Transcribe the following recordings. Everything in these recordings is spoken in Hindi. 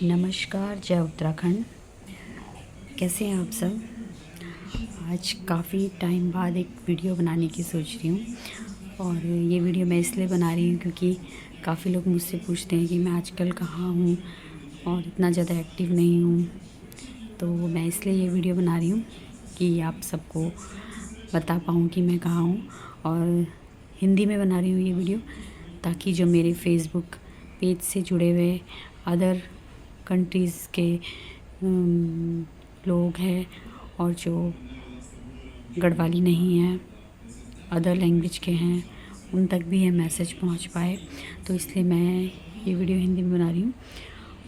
नमस्कार, जय उत्तराखंड। कैसे हैं आप सब? आज काफ़ी टाइम बाद एक वीडियो बनाने की सोच रही हूँ। और ये वीडियो मैं इसलिए बना रही हूँ क्योंकि काफ़ी लोग मुझसे पूछते हैं कि मैं आजकल कहाँ हूँ और इतना ज़्यादा एक्टिव नहीं हूँ। तो मैं इसलिए ये वीडियो बना रही हूँ कि आप सबको बता पाऊँ कि मैं कहाँ हूँ। और हिंदी में बना रही हूँ ये वीडियो ताकि जो मेरे फेसबुक पेज से जुड़े हुए अदर कंट्रीज़ के लोग हैं और जो गढ़वाली नहीं हैं, अदर लैंग्वेज के हैं, उन तक भी ये मैसेज पहुंच पाए। तो इसलिए मैं ये वीडियो हिंदी में बना रही हूँ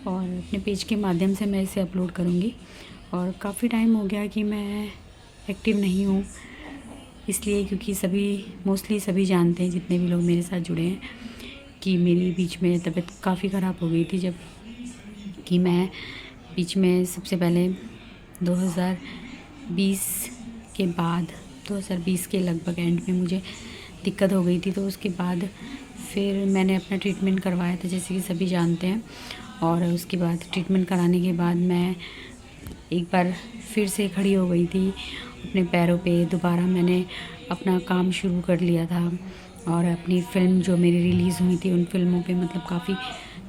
और अपने पेज के माध्यम से मैं इसे अपलोड करूँगी। और काफ़ी टाइम हो गया कि मैं एक्टिव नहीं हूँ, इसलिए क्योंकि मोस्टली सभी जानते हैं, जितने भी लोग मेरे साथ जुड़े हैं, कि मेरी बीच में तबीयत काफ़ी ख़राब हो गई थी। जब कि मैं बीच में सबसे पहले 2020 के बाद 2020 के लगभग एंड में मुझे दिक्कत हो गई थी। तो उसके बाद फिर मैंने अपना ट्रीटमेंट करवाया था, जैसे कि सभी जानते हैं। और उसके बाद ट्रीटमेंट कराने के बाद मैं एक बार फिर से खड़ी हो गई थी अपने पैरों पे। दोबारा मैंने अपना काम शुरू कर लिया था और अपनी फ़िल्म जो मेरी रिलीज़ हुई थी, उन फिल्मों पे मतलब काफ़ी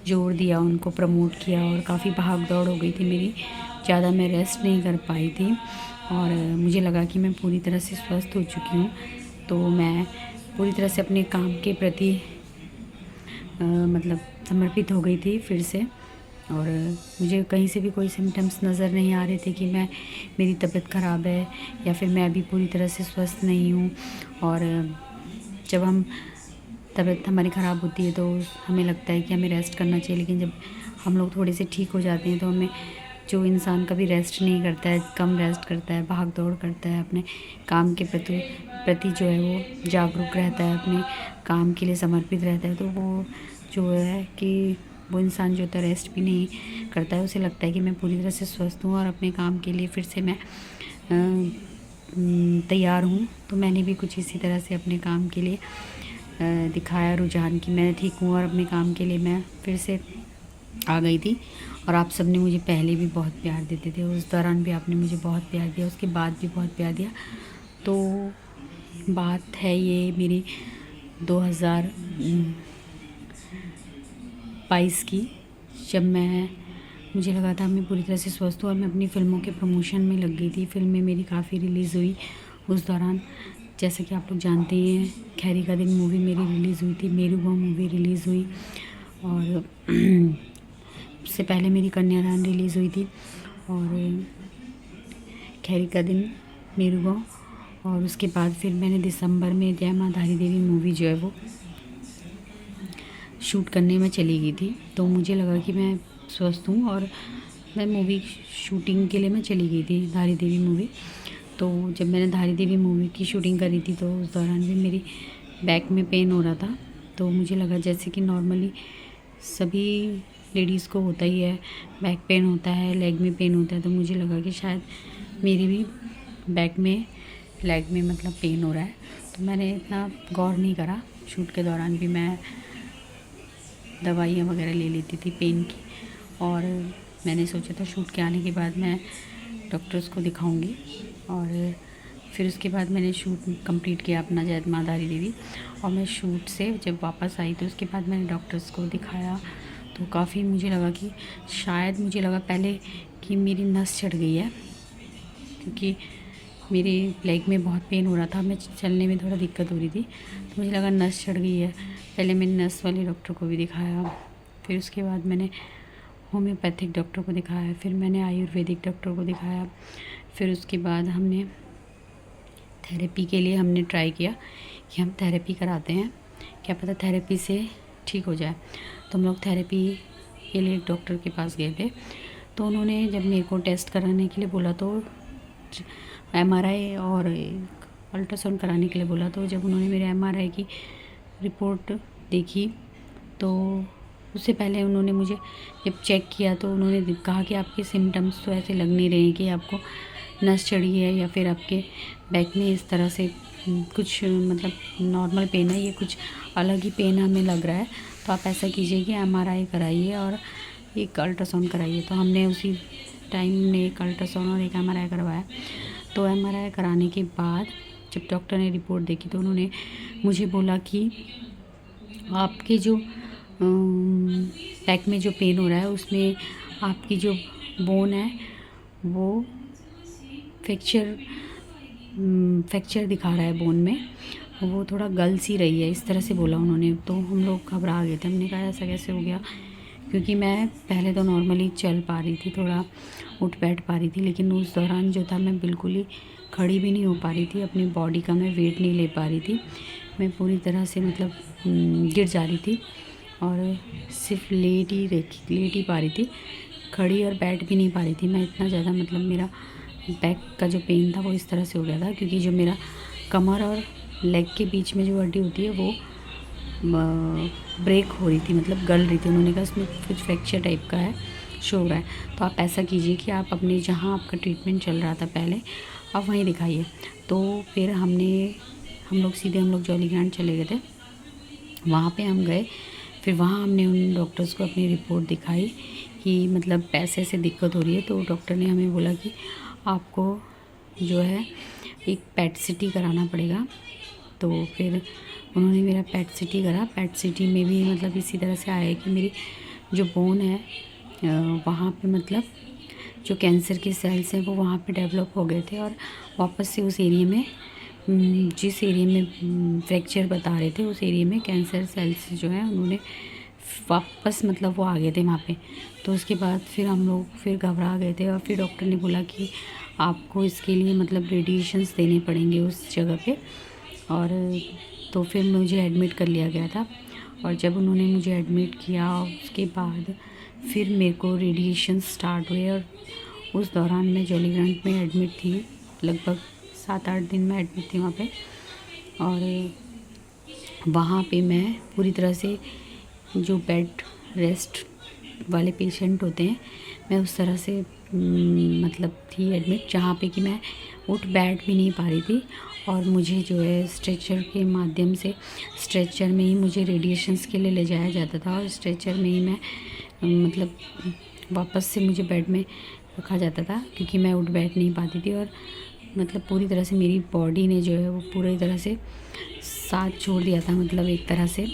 जोर दिया, उनको प्रमोट किया। और काफ़ी भाग दौड़ हो गई थी मेरी, ज़्यादा मैं रेस्ट नहीं कर पाई थी। और मुझे लगा कि मैं पूरी तरह से स्वस्थ हो चुकी हूँ, तो मैं पूरी तरह से अपने काम के प्रति मतलब समर्पित हो गई थी फिर से। और मुझे कहीं से भी कोई सिम्टम्स नज़र नहीं आ रहे थे कि मेरी तबीयत ख़राब है या फिर मैं अभी पूरी तरह से स्वस्थ नहीं हूँ। और जब तबीयत हमारी ख़राब होती है तो हमें लगता है कि हमें रेस्ट करना चाहिए, लेकिन जब हम लोग थोड़े से ठीक हो जाते हैं तो जो इंसान कभी रेस्ट नहीं करता है, कम रेस्ट करता है, भाग दौड़ करता है, अपने काम के प्रति जो है वो जागरूक रहता है, अपने काम के लिए समर्पित रहता है, तो वो जो है कि वो इंसान जो होता है रेस्ट भी नहीं करता है। उसे लगता है कि मैं पूरी तरह से स्वस्थ हूँ और अपने काम के लिए फिर से मैं तैयार हूँ। तो मैंने भी कुछ इसी तरह से अपने काम के लिए दिखाया रुझान कि मैं ठीक हूँ और अपने काम के लिए मैं फिर से आ गई थी। और आप सब ने मुझे पहले भी बहुत प्यार देते थे, उस दौरान भी आपने मुझे बहुत प्यार दिया, उसके बाद भी बहुत प्यार दिया। तो बात है ये मेरी 2022 की, जब मुझे लगा था मैं पूरी तरह से स्वस्थ हूँ और मैं अपनी फ़िल्मों के प्रमोशन में लग गई थी। फ़िल्में मेरी काफ़ी रिलीज़ हुई उस दौरान। जैसे कि आप लोग जानते ही हैं, खैरी का दिन मूवी मेरी रिलीज़ हुई थी, मेरुगौ मूवी रिलीज़ हुई, और उससे पहले मेरी कन्यादान रिलीज़ हुई थी, और खैरी का दिन, मेरुगौ, और उसके बाद फिर मैंने दिसंबर में जय माँ धारी देवी मूवी जो है वो शूट करने में चली गई थी। तो मुझे लगा कि मैं स्वस्थ हूँ और मैं मूवी शूटिंग के लिए मैं चली गई थी, धारी देवी मूवी। तो जब मैंने धारी देवी मूवी की शूटिंग करी थी तो उस दौरान भी मेरी बैक में पेन हो रहा था। तो मुझे लगा जैसे कि नॉर्मली सभी लेडीज़ को होता ही है, बैक पेन होता है, लेग में पेन होता है, तो मुझे लगा कि शायद मेरी भी बैक में, लेग में मतलब पेन हो रहा है। तो मैंने इतना गौर नहीं करा। शूट के दौरान भी मैं दवाइयाँ वगैरह ले लेती थी पेन की, और मैंने सोचा था शूट के आने के बाद मैं डॉक्टर्स को दिखाऊंगी। और फिर उसके बाद मैंने शूट कंप्लीट किया अपना जय माँ धारी देवी, और मैं शूट से जब वापस आई तो उसके बाद मैंने डॉक्टर्स को दिखाया। तो काफ़ी मुझे लगा कि शायद, मुझे लगा पहले कि मेरी नस चढ़ गई है, क्योंकि मेरे लेग में बहुत पेन हो रहा था, मैं चलने में थोड़ा दिक्कत हो रही थी, तो मुझे लगा नस चढ़ गई है। पहले मैंने नस वाले डॉक्टर को भी दिखाया, फिर उसके बाद मैंने होम्योपैथिक डॉक्टर को दिखाया, फिर मैंने आयुर्वेदिक डॉक्टर को दिखाया। फिर उसके बाद हमने थेरेपी के लिए हमने ट्राई किया कि हम थेरेपी कराते हैं, क्या पता थेरेपी से ठीक हो जाए। तो हम लोग थेरेपी के लिए डॉक्टर के पास गए थे। तो उन्होंने जब मेरे को टेस्ट कराने के लिए बोला, तो एमआरआई और अल्ट्रासाउंड कराने के लिए बोला, तो जब उन्होंने मेरे एमआरआई की रिपोर्ट देखी तो उससे पहले उन्होंने मुझे जब चेक किया तो उन्होंने कहा कि आपके सिम्टम्स तो ऐसे लग नहीं रहे हैं कि आपको नस चढ़ी है या फिर आपके बैक में इस तरह से कुछ मतलब नॉर्मल पेन है, ये कुछ अलग ही पेन हमें लग रहा है। तो आप ऐसा कीजिए कि एमआरआई कराइए और एक अल्ट्रासाउंड कराइए। तो हमने उसी टाइम ने एक अल्ट्रासाउंड और एक MRI करवाया। तो MRI कराने के बाद जब डॉक्टर ने रिपोर्ट देखी तो उन्होंने मुझे बोला कि आपके जो बैक में जो पेन हो रहा है उसमें आपकी जो बोन है वो फ्रैक्चर दिखा रहा है बोन में, वो थोड़ा गल सी रही है, इस तरह से बोला उन्होंने। तो हम लोग घबरा गए थे। हमने कहा ऐसा कैसे हो गया, क्योंकि मैं पहले तो नॉर्मली चल पा रही थी, थोड़ा उठ बैठ पा रही थी, लेकिन उस दौरान जो था मैं बिल्कुल ही खड़ी भी नहीं हो पा रही थी। अपनी बॉडी का मैं वेट नहीं ले पा रही थी। मैं पूरी तरह से मतलब गिर जा रही थी और सिर्फ लेट ही पा रही थी, खड़ी और बैठ भी नहीं पा रही थी मैं। इतना ज़्यादा मतलब मेरा बैक का जो पेन था वो इस तरह से हो गया था, क्योंकि जो मेरा कमर और लेग के बीच में जो हड्डी होती है वो ब्रेक हो रही थी, मतलब गल रही थी। उन्होंने कहा इसमें कुछ फ्रैक्चर टाइप का है, शो हो रहा है। तो आप ऐसा कीजिए कि आप अपने जहाँ आपका ट्रीटमेंट चल रहा था पहले, आप वहीं दिखाइए। तो फिर हम लोग जॉलीग्रांट चले गए थे। वहाँ पे हम गए, फिर वहाँ हमने उन डॉक्टर्स को अपनी रिपोर्ट दिखाई कि मतलब पैसे से दिक्कत हो रही है। तो डॉक्टर ने हमें बोला कि आपको जो है एक पेट सीटी कराना पड़ेगा। तो फिर उन्होंने मेरा पेट सीटी करा। पेट सीटी में भी मतलब इसी तरह से आया कि मेरी जो बोन है वहाँ पे मतलब जो कैंसर के सेल्स हैं वो वहाँ पे डेवलप हो गए थे, और वापस से उस एरिया में जिस एरिया में फ्रैक्चर बता रहे थे उस एरिया में कैंसर सेल्स जो है उन्होंने वापस मतलब वो आ गए थे वहाँ पे। तो उसके बाद फिर हम लोग फिर घबरा गए थे, और फिर डॉक्टर ने बोला कि आपको इसके लिए मतलब रेडिएशंस देने पड़ेंगे उस जगह पे। और तो फिर मुझे एडमिट कर लिया गया था। और जब उन्होंने मुझे एडमिट किया उसके बाद फिर मेरे को रेडिएशन स्टार्ट हुए, और उस दौरान मैं जॉलीग्रांट में एडमिट थी। लगभग 7-8 दिन मैं एडमिट थी वहाँ पे। और वहाँ पे मैं पूरी तरह से जो बेड रेस्ट वाले पेशेंट होते हैं मैं उस तरह से मतलब थी एडमिट, जहाँ पे कि मैं उठ बैठ भी नहीं पा रही थी। और मुझे जो है स्ट्रेचर के माध्यम से, स्ट्रेचर में ही मुझे रेडिएशंस के लिए ले जाया जाता था, और स्ट्रेचर में ही मैं मतलब वापस से मुझे बेड में रखा जाता था, क्योंकि मैं उठ बैठ नहीं पाती थी। और मतलब पूरी तरह से मेरी बॉडी ने जो है वो पूरी तरह से साथ छोड़ दिया था, मतलब एक तरह से।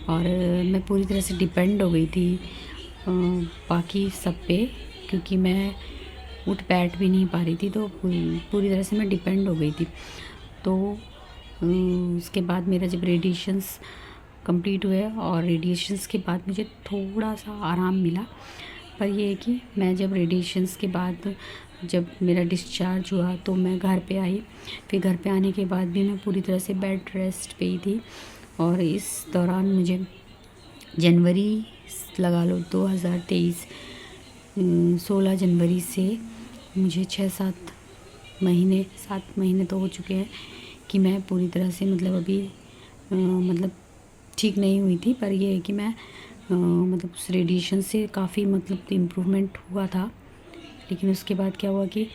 और मैं पूरी तरह से डिपेंड हो गई थी बाकी सब पे, क्योंकि मैं उठ बैठ भी नहीं पा रही थी। तो पूरी तरह से मैं डिपेंड हो गई थी। तो उसके बाद मेरा जब रेडिएशंस कंप्लीट हुए, और रेडिएशंस के बाद मुझे थोड़ा सा आराम मिला। पर ये है कि मैं जब रेडिएशंस के बाद जब मेरा डिस्चार्ज हुआ तो मैं घर पे आई। फिर घर पे आने के बाद भी मैं पूरी तरह से बेड रेस्ट पे ही थी। और इस दौरान मुझे जनवरी लगा लो 2023 16 जनवरी से मुझे 7 महीने तो हो चुके हैं कि मैं पूरी तरह से मतलब अभी मतलब ठीक नहीं हुई थी। पर ये है कि मैं मतलब उस रेडिएशन से काफ़ी मतलब इम्प्रूवमेंट हुआ था। लेकिन उसके बाद क्या हुआ कि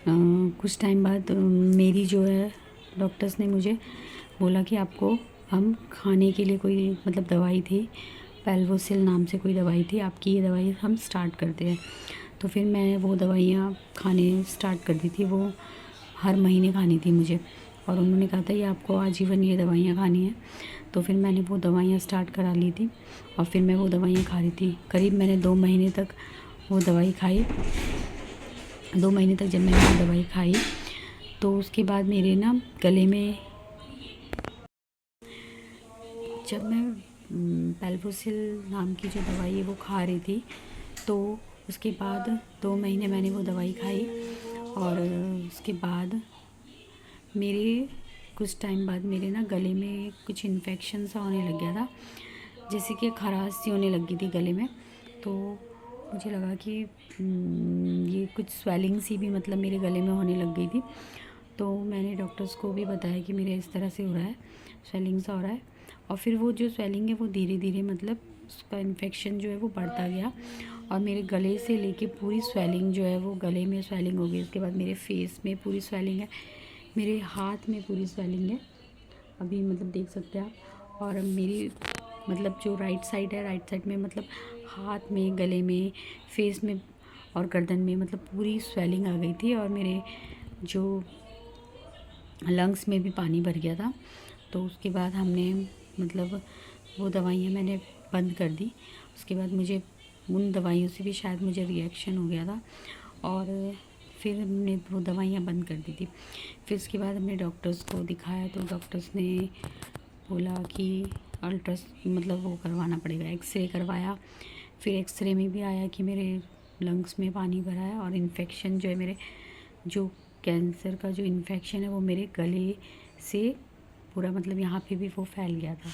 कुछ टाइम बाद मेरी जो है डॉक्टर्स ने मुझे बोला कि आपको हम खाने के लिए कोई मतलब दवाई थी, पेल्वोसिल नाम से कोई दवाई थी, आपकी ये दवाई हम स्टार्ट करते हैं। तो फिर मैं वो दवाइयाँ खाने स्टार्ट कर दी थी, वो हर महीने खानी थी मुझे। और उन्होंने कहा था ये आपको आजीवन ये दवाइयाँ खानी है। तो फिर मैंने वो दवाइयाँ स्टार्ट करा ली थी, और फिर मैं वो दवाइयाँ खा रही थी। करीब मैंने 2 महीने तक वो दवाई खाई। 2 महीने तक जब मैंने वो दवाई खाई तो उसके बाद मेरे ना गले में, जब मैं पेल्वोसिल नाम की जो दवाई है वो खा रही थी, तो उसके बाद 2 महीने मैंने वो दवाई खाई। और उसके बाद मेरे कुछ टाइम बाद मेरे ना गले में कुछ इन्फेक्शन सा होने लग गया था, जैसे कि खराश सी होने लगी थी गले में। तो मुझे लगा कि ये कुछ स्वेलिंग सी भी मतलब मेरे गले में होने लग गई थी। तो मैंने डॉक्टर्स को भी बताया कि मेरे इस तरह से हो रहा है, स्वेलिंग सा हो रहा है। और फिर वो जो स्वेलिंग है वो धीरे धीरे मतलब उसका इन्फेक्शन जो है वो बढ़ता गया, और मेरे गले से लेके पूरी स्वेलिंग जो है वो गले में स्वेलिंग हो गई। उसके बाद मेरे फेस में पूरी स्वेलिंग है, मेरे हाथ में पूरी स्वेलिंग है, अभी मतलब देख सकते हैं आप। और मेरी मतलब जो राइट साइड है, राइट साइड में मतलब हाथ में, गले में, फेस में और गर्दन में मतलब पूरी स्वेलिंग आ गई थी और मेरे जो लंग्स में भी पानी भर गया था। तो उसके बाद हमने मतलब वो दवाइयाँ मैंने बंद कर दी। उसके बाद मुझे उन दवाइयों से भी शायद मुझे रिएक्शन हो गया था और फिर हमने वो दवाइयाँ बंद कर दी थी। फिर उसके बाद हमने डॉक्टर्स को दिखाया तो डॉक्टर्स ने बोला कि अल्ट्रास मतलब वो करवाना पड़ेगा, एक्सरे करवाया। फिर एक्सरे में भी आया कि मेरे लंग्स में पानी भरा है और इन्फेक्शन जो है मेरे जो कैंसर का जो इन्फेक्शन है वो मेरे गले से पूरा मतलब यहाँ पे भी वो फैल गया था।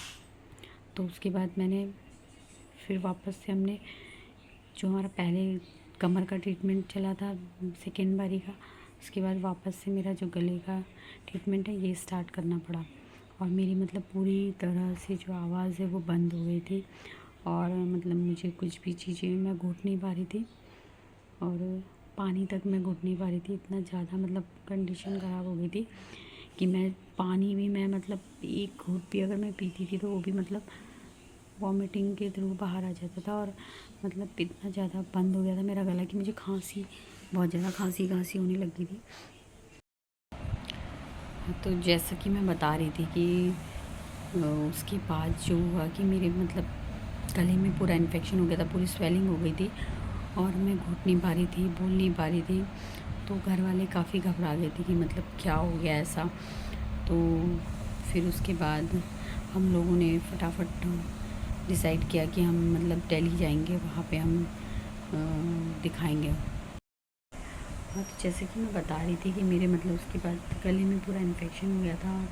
तो उसके बाद मैंने फिर वापस से हमने जो हमारा पहले कमर का ट्रीटमेंट चला था सेकेंड बारी का, उसके बाद वापस से मेरा जो गले का ट्रीटमेंट है ये स्टार्ट करना पड़ा। और मेरी मतलब पूरी तरह से जो आवाज़ है वो बंद हो गई थी और मतलब मुझे कुछ भी चीज़ें मैं घुट नहीं पा रही थी और पानी तक मैं घुट नहीं पा रही थी। इतना ज़्यादा मतलब कंडीशन ख़राब हो गई थी कि मैं पानी भी मैं मतलब एक घूंट भी अगर मैं पीती थी तो वो भी मतलब वॉमिटिंग के थ्रू बाहर आ जाता था और मतलब इतना ज़्यादा बंद हो गया था मेरा गला कि मुझे खांसी, बहुत ज़्यादा खांसी होने लगी थी। तो जैसा कि मैं बता रही थी कि उसके बाद जो हुआ कि मेरे मतलब गले में पूरा इन्फेक्शन हो गया था, पूरी स्वेलिंग हो गई थी और मैं घुट नहीं पा रही थी, बोल नहीं पा रही थी। तो घर वाले काफ़ी घबरा गए थे कि मतलब क्या हो गया ऐसा। तो फिर उसके बाद हम लोगों ने फटाफट डिसाइड किया कि हम मतलब दिल्ली जाएंगे, वहाँ पे हम दिखाएंगे। हाँ, तो जैसे कि मैं बता रही थी कि मेरे मतलब उसके बाद गले में पूरा इन्फेक्शन हो गया था और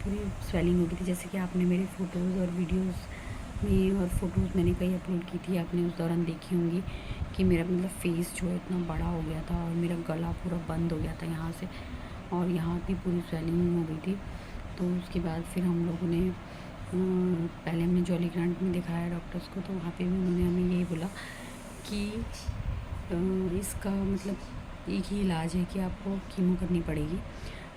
पूरी स्वेलिंग हो गई थी। जैसे कि आपने मेरे फ़ोटोज़ और वीडियोज़ में और फ़ोटोज़ मैंने कई अपलोड की थी, आपने उस दौरान देखी होंगी कि मेरा मतलब फेस जो है इतना बड़ा हो गया था और मेरा गला पूरा बंद हो गया था यहाँ से और यहाँ भी पूरी स्वेलिंग हो गई थी। तो उसके बाद फिर हम लोगों ने पहले हमने जॉली ग्रांट में दिखाया डॉक्टर्स को, तो वहाँ पे भी उन्होंने हमें यही बोला कि इसका मतलब एक ही इलाज है कि आपको कीमो करनी पड़ेगी।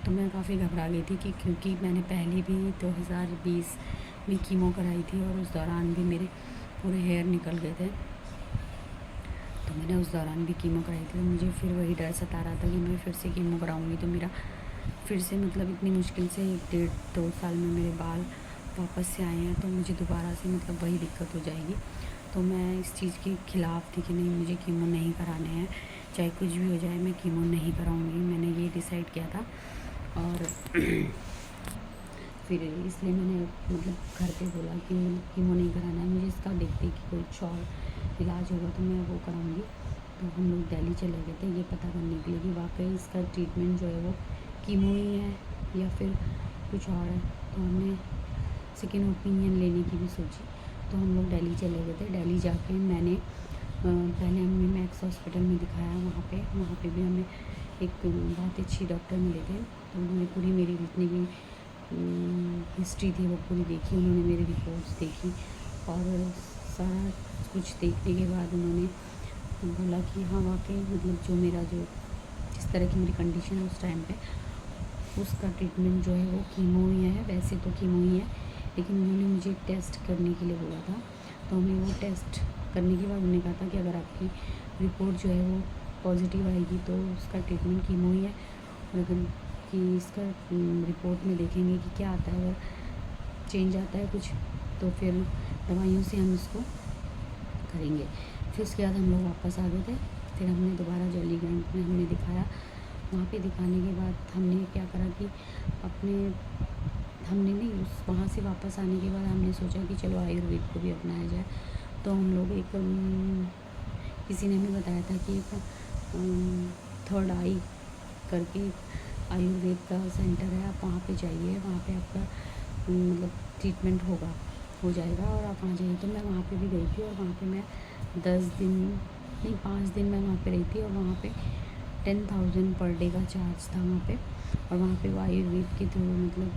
तो मैं काफ़ी घबरा गई थी कि क्योंकि मैंने पहले भी 2020 में कीमो कराई थी और उस दौरान भी मेरे पूरे हेयर निकल गए थे। तो मैंने उस दौरान भी कीमो कराई थी, तो मुझे फिर वही डर सता रहा था कि मैं फिर से कीमो कराऊंगी तो मेरा फिर से मतलब इतनी मुश्किल से 1.5-2 साल में मेरे बाल वापस से आए हैं तो मुझे दोबारा से मतलब वही दिक्कत हो जाएगी। तो मैं इस चीज़ के ख़िलाफ़ थी कि नहीं, मुझे कीमो नहीं कराने हैं, चाहे कुछ भी हो जाए मैं कीमो नहीं कराऊंगी। मैंने ये डिसाइड किया था और फिर इसलिए मैंने मतलब घर पे बोला कि कीमो नहीं कराना है मुझे, इसका देखते कि कोई और इलाज होगा तो मैं वो कराऊंगी। तो हम लोग दिल्ली चले गए थे ये पता करने के लिए कि वाकई इसका ट्रीटमेंट जो है वो कीमो ही है या फिर कुछ और है। तो हमने सेकेंड ओपिनियन लेने की भी सोची। तो हम लोग दिल्ली चले गए थे। दिल्ली जाके मैंने पहले हमें मैक्स हॉस्पिटल में दिखाया। वहाँ पे भी हमें एक बहुत अच्छी डॉक्टर मिले थे। तो उन्होंने पूरी मेरी जितनी भी हिस्ट्री थी वो पूरी देखी, उन्होंने मेरी रिपोर्ट्स देखी और सारा कुछ देखने के बाद उन्होंने बोला कि हाँ वाकई मतलब जो मेरा जो जिस तरह की मेरी कंडीशन है उस टाइम पे उसका ट्रीटमेंट जो है वो कीमो ही है। वैसे तो कीमो ही है, लेकिन उन्होंने मुझे टेस्ट करने के लिए बोला था। तो हमने वो टेस्ट करने के बाद उन्होंने कहा था कि अगर आपकी रिपोर्ट जो है वो पॉजिटिव आएगी तो उसका ट्रीटमेंट कीमो ही है और अगर कि इसका रिपोर्ट में देखेंगे कि क्या आता है, अगर चेंज आता है कुछ तो फिर दवाइयों से हम इसको करेंगे। फिर उसके बाद हम लोग वापस आ गए थे। फिर हमने दोबारा जॉली ग्रांट में हमने दिखाया। वहाँ पे दिखाने के बाद हमने क्या करा कि हमने नहीं वहाँ से वापस आने के बाद हमने सोचा कि चलो आयुर्वेद को भी अपनाया जाए। तो हम लोग एक किसी ने हमें बताया था कि एक थर्ड आई करके आयुर्वेद का सेंटर है, आप वहाँ पे जाइए, वहाँ पे आपका मतलब ट्रीटमेंट हो जाएगा और आप वहाँ जाइए। तो मैं वहाँ पे भी गई थी और वहाँ पे मैं 5 दिन मैं वहाँ पे रही थी और वहाँ पे 10,000 पर डे का चार्ज था वहाँ पे। और वहाँ पे वो आयुर्वेद के थ्रू मतलब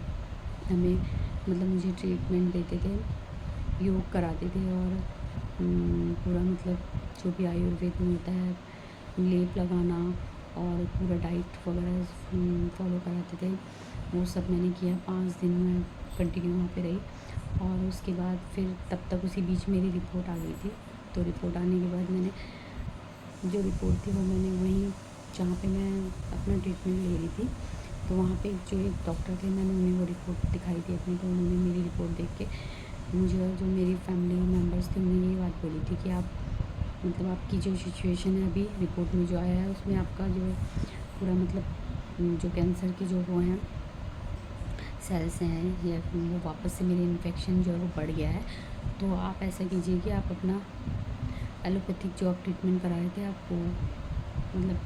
हमें मतलब मुझे ट्रीटमेंट देते थे, योग कराते थे और पूरा मतलब जो भी आयुर्वेद में होता है लेप लगाना और पूरा डाइट वगैरह फॉलो कराते थे, वो सब मैंने किया। 5 दिन मैं कंटिन्यू वहाँ पे रही और उसके बाद फिर तब तक उसी बीच मेरी रिपोर्ट आ गई थी। तो रिपोर्ट आने के बाद मैंने जो रिपोर्ट थी वो मैंने वहीं जहाँ पे मैं अपना ट्रीटमेंट ले रही थी, तो वहाँ पे जो एक डॉक्टर थे, मैंने उन्हें वो रिपोर्ट दिखाई थी अपनी। तो उन्होंने मेरी रिपोर्ट देख के मुझे और जो मेरी फैमिली मेम्बर्स थे उन्हें ये बात बोली थी कि आप मतलब आपकी जो सिचुएशन है अभी रिपोर्ट में जो आया है उसमें आपका जो पूरा मतलब जो कैंसर के जो वो हैं सेल्स हैं या वो वापस से मेरे इन्फेक्शन जो है वो बढ़ गया है। तो आप ऐसा कीजिए कि आप अपना एलोपैथिक जो आप ट्रीटमेंट कराए थे आप वो मतलब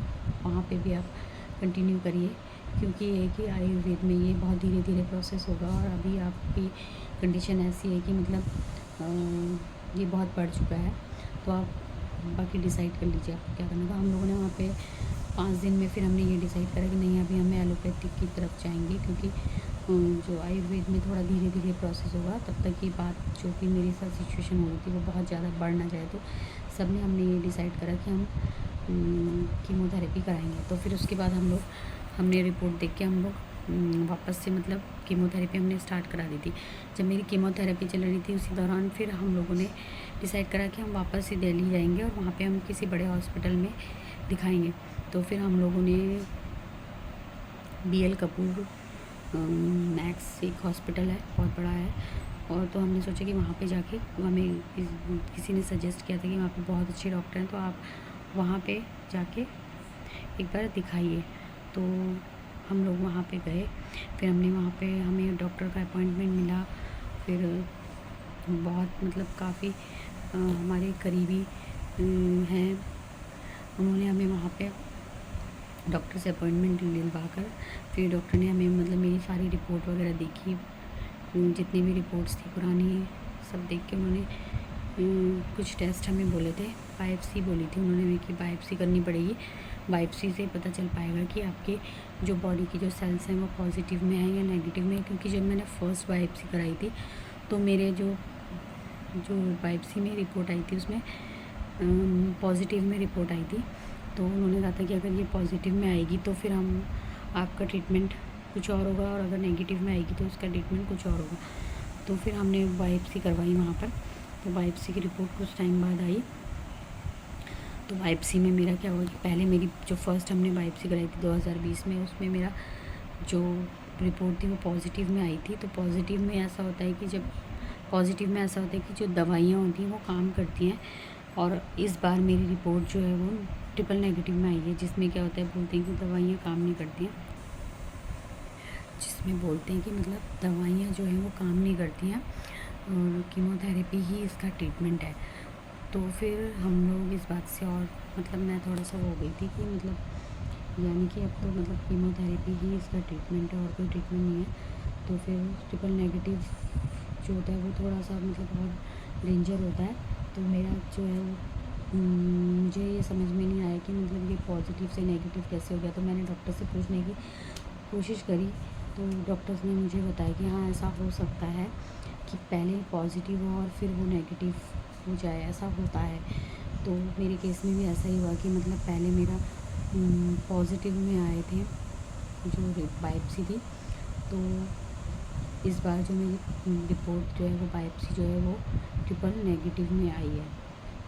वहाँ पे भी आप कंटिन्यू करिए, क्योंकि ये कि आयुर्वेद में ये बहुत धीरे धीरे प्रोसेस होगा। और अभी आपकी कंडीशन ऐसी है कि मतलब ये बहुत बढ़ चुका है। तो आप बाकी डिसाइड कर लीजिए आपको क्या करना था। हम लोगों ने वहाँ पे 5 दिन में फिर हमने ये डिसाइड करा कि नहीं अभी हमें एलोपैथिक की तरफ जाएंगे, क्योंकि जो आयुर्वेद में थोड़ा धीरे धीरे प्रोसेस होगा। तब तक ये बात जो कि मेरे साथ सिचुएशन हो रही थी वो बहुत ज़्यादा बढ़ ना जाए। तो सब ने हमने ये डिसाइड करा कि हम कीमोथेरेपी कराएंगे। तो फिर उसके बाद हमने रिपोर्ट देख के हम लोग वापस से मतलब कीमोथेरेपी हमने स्टार्ट करा दी थी। जब मेरी कीमोथेरेपी चल रही थी उसी दौरान फिर हम लोगों ने डिसाइड करा कि हम वापस से दिल्ली जाएंगे और वहाँ पे हम किसी बड़े हॉस्पिटल में दिखाएंगे। तो फिर हम लोगों ने BL कपूर मैक्स एक हॉस्पिटल है, बहुत बड़ा है, और तो हमने सोचा कि वहाँ पे जाके हमें किसी ने सजेस्ट किया था कि वहाँ पे बहुत अच्छे डॉक्टर हैं, तो आप वहाँ पे जाके एक बार दिखाइए। तो हम लोग वहाँ पे गए। फिर हमने वहाँ पे हमें डॉक्टर का अपॉइंटमेंट मिला। फिर बहुत मतलब काफ़ी हमारे करीबी हैं, उन्होंने हमें वहाँ पे डॉक्टर से अपॉइंटमेंट दिलवा कर फिर डॉक्टर ने हमें मतलब मेरी सारी रिपोर्ट वगैरह देखी, जितनी भी रिपोर्ट्स थी पुरानी सब देख के उन्होंने कुछ टेस्ट हमें बोले थे। बायोप्सी बोली थी उन्होंने हमें कि बायोप्सी करनी पड़ेगी, बायोप्सी से पता चल पाएगा कि आपके जो बॉडी की जो सेल्स हैं वो पॉजिटिव में है या नेगेटिव में है। क्योंकि जब मैंने फ़र्स्ट बायोप्सी कराई थी तो मेरे जो बायोप्सी में रिपोर्ट आई थी उसमें पॉजिटिव में रिपोर्ट आई थी। तो उन्होंने कहा था कि अगर ये पॉजिटिव में आएगी तो फिर हम आपका ट्रीटमेंट कुछ और होगा, और अगर नेगेटिव में आएगी तो उसका ट्रीटमेंट कुछ और होगा। तो फिर हमने बायोप्सी करवाई वहाँ पर। तो बायोप्सी की रिपोर्ट कुछ टाइम बाद आई। तो बायोप्सी में मेरा क्या हुआ कि पहले मेरी जो फर्स्ट हमने बायोप्सी कराई थी 2020 में, उसमें मेरा जो रिपोर्ट थी वो पॉजिटिव में आई थी। तो पॉजिटिव में ऐसा होता है कि जब पॉजिटिव में ऐसा होता है कि जो दवाइयाँ होती हैं वो काम करती हैं, और इस बार मेरी रिपोर्ट जो है वो ट्रिपल नेगेटिव में आई है, जिसमें क्या होता है बोलते हैं कि दवाइयाँ काम नहीं करती हैं, जिसमें बोलते हैं कि मतलब दवाइयाँ जो हैं वो काम नहीं करती हैं और कीमोथेरेपी ही इसका ट्रीटमेंट है। तो फिर हम लोग इस बात से और मतलब मैं थोड़ा सा हो गई थी कि मतलब यानी कि अब तो मतलब कीमोथेरेपी ही इसका ट्रीटमेंट है और कोई ट्रीटमेंट नहीं है। तो फिर ट्रिपल नेगेटिव जो होता है वो थोड़ा सा मतलब बहुत डेंजर होता है। तो मेरा जो है वो मुझे ये समझ में नहीं आया कि मतलब ये पॉजिटिव से नेगेटिव कैसे हो गया। तो मैंने डॉक्टर से पूछने की कोशिश करी, तो डॉक्टर्स ने मुझे बताया कि हाँ ऐसा हो सकता है कि पहले पॉजिटिव हो और फिर वो नेगेटिव हो जाए, ऐसा होता है। तो मेरे केस में भी ऐसा ही हुआ कि मतलब पहले मेरा पॉजिटिव में आए थे जो बायोप्सी थी। तो इस बार जो मेरी रिपोर्ट जो है वो बायोप्सी जो है वो ट्रिपल नेगेटिव में आई है।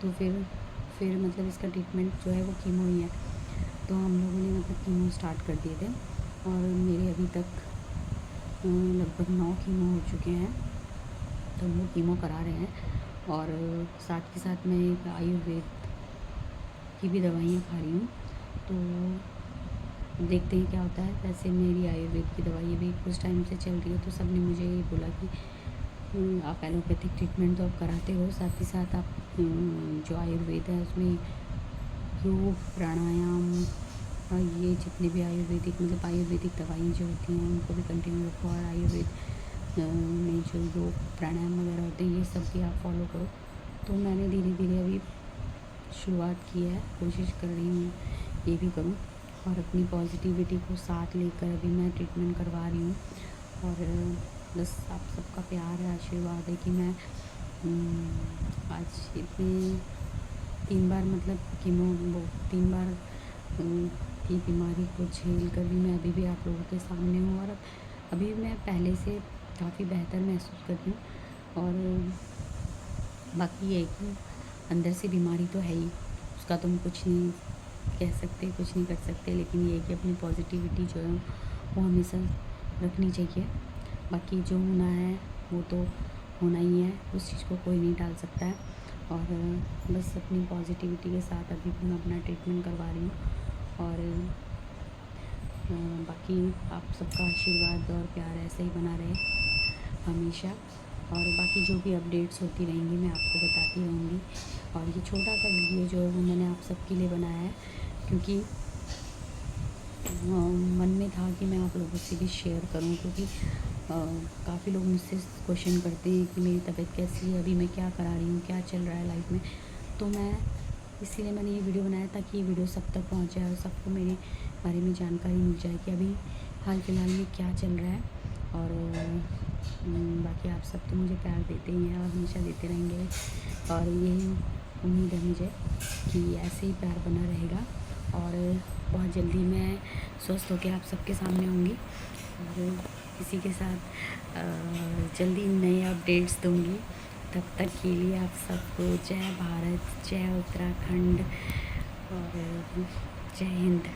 तो फिर मतलब इसका ट्रीटमेंट जो है वो कीमो ही है। तो हम लोगों ने मतलब कीमो स्टार्ट कर दिए थे और मेरे अभी तक लगभग 9 कीमो हो चुके हैं। तो हम लोग कीमो करा रहे हैं और साथ के साथ मैं एक आयुर्वेद की भी दवाइयाँ खा रही हूँ। तो देखते हैं क्या होता है। वैसे मेरी आयुर्वेद की दवाई भी कुछ टाइम से चल रही है, तो सब ने मुझे ये बोला कि आप एलोपैथिक ट्रीटमेंट तो आप कराते हो, साथ ही साथ आप जो आयुर्वेद है उसमें योग प्राणायाम और ये जितने भी आयुर्वेदिक मतलब आयुर्वेदिक दवाइयाँ जो होती हैं उनको भी कंटिन्यू रखो, और आयुर्वेद में जो योग प्राणायाम वगैरह होते हैं ये सब भी आप फॉलो करो। तो मैंने धीरे धीरे अभी शुरुआत की है, कोशिश कर रही हूँ ये भी करूँ और अपनी पॉजिटिविटी को साथ लेकर अभी मैं ट्रीटमेंट करवा रही हूँ। और बस आप सबका प्यार है, आशीर्वाद है कि मैं आज इतनी 3 बार मतलब कीमो वो 3 बार की बीमारी को झेल कर भी मैं अभी भी आप लोगों के सामने हूँ। और अभी मैं पहले से काफ़ी बेहतर महसूस करती हूँ। और बाकी ये है कि अंदर से बीमारी तो है ही, उसका तो हम कुछ नहीं कह सकते, कुछ नहीं कर सकते, लेकिन ये है कि अपनी पॉजिटिविटी जो है वो हमेशा रखनी चाहिए। बाकी जो होना है वो तो होना ही है, उस चीज़ को कोई नहीं टाल सकता है। और बस अपनी पॉजिटिविटी के साथ अभी भी मैं अपना ट्रीटमेंट करवा रही हूँ। और बाकी आप सबका आशीर्वाद और प्यार ऐसे ही बना रहे हमेशा। और बाकी जो भी अपडेट्स होती रहेंगी मैं आपको बताती रहूँगी। और ये छोटा सा वीडियो जो है वो मैंने आप सबके लिए बनाया है, क्योंकि मन में था कि मैं आप लोगों से भी शेयर करूं, क्योंकि काफ़ी लोग मुझसे क्वेश्चन करते हैं कि मेरी तबीयत कैसी है, अभी मैं क्या करा रही हूँ, क्या चल रहा है लाइफ में। तो मैं इसीलिए मैंने ये वीडियो बनाया ताकि ये वीडियो सब तक पहुँच जाए और सबको मेरे बारे में जानकारी मिल जाए कि अभी हाल फिलहाल में क्या चल रहा है। और बाकी आप सब तो मुझे प्यार देते ही हैं और हमेशा देते रहेंगे, और यही उम्मीद है मुझे कि ऐसे ही प्यार बना रहेगा। और बहुत जल्दी मैं स्वस्थ होकर आप सबके सामने आऊँगी और किसी के साथ जल्दी नए अपडेट्स दूँगी। तब तक के लिए आप सबको जय भारत, जय उत्तराखंड और जय हिंद।